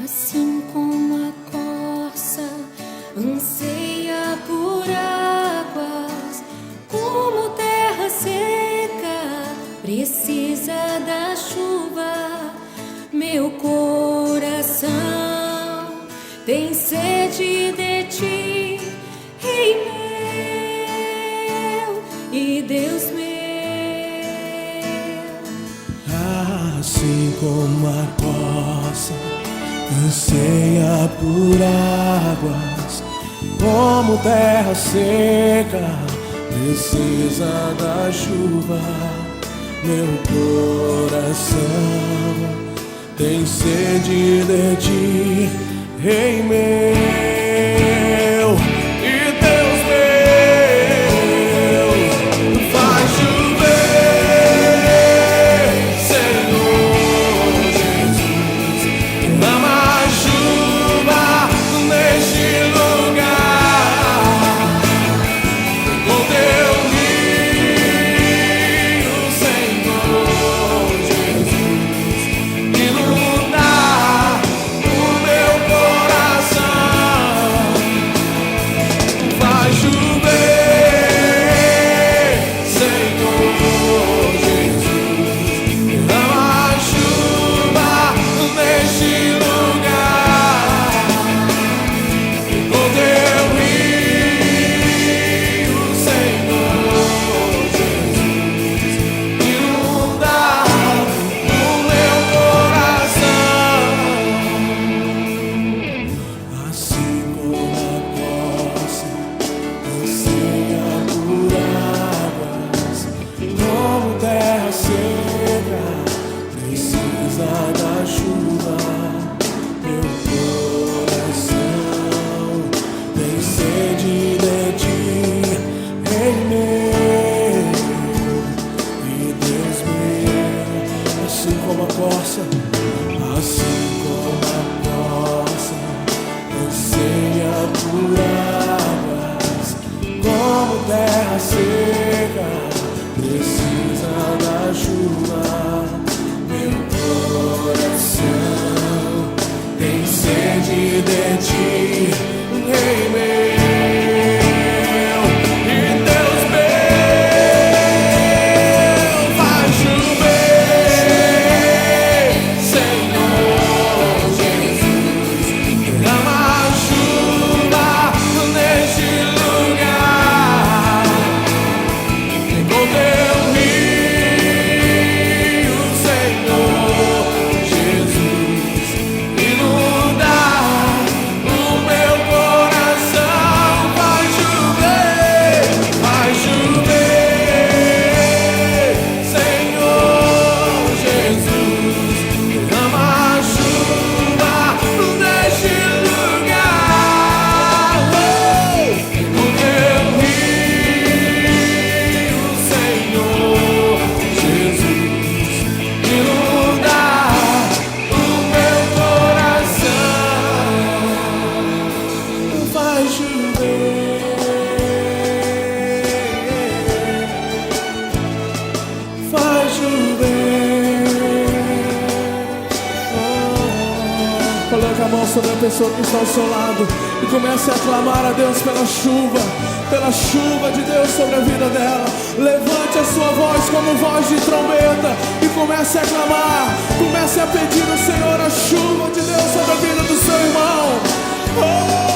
Assim como a corça anseia por águas, como terra seca precisa da chuva, meu coração tem sede de ti, Rei meu e Deus meu. Assim como a corça anseia por águas, como terra seca precisa da chuva, meu coração tem sede de ti, Rei meu e Deus meu. Faz chover, Senhor Jesus, dá mais chuva neste lugar, com teu rio, Senhor Jesus, inundar o meu coração. Faz chover, Senhor Jesus, dá mais chuva neste lugar, com teu rio, Senhor Jesus, inundar o meu coração. Assim como a corça anseia por águas, como terra seca precisa da chuva, meu coração tem sede de ti, Rei meu e Deus meu. Assim como a corça anseia por águas, como terra seca precisa da chuva, meu coração tem sede de ti, Rei meu e Deus meu. Faz chover, Senhor Jesus, derrama chuva neste lugar, com teu rio, Senhor Jesus, inundar o meu coração. Faz chover, Senhor Jesus, derrama chuva neste lugar, com teu rio, Senhor Jesus, inundar o meu coração. Faz chover, faz chover. Coloque a mão sobre a pessoa que está ao seu lado e comece a clamar a Deus pela chuva de Deus sobre a vida dela. Levante a sua voz como voz de trombeta e comece a clamar, comece a pedir ao Senhor a chuva de Deus sobre a vida do seu irmão. Oh!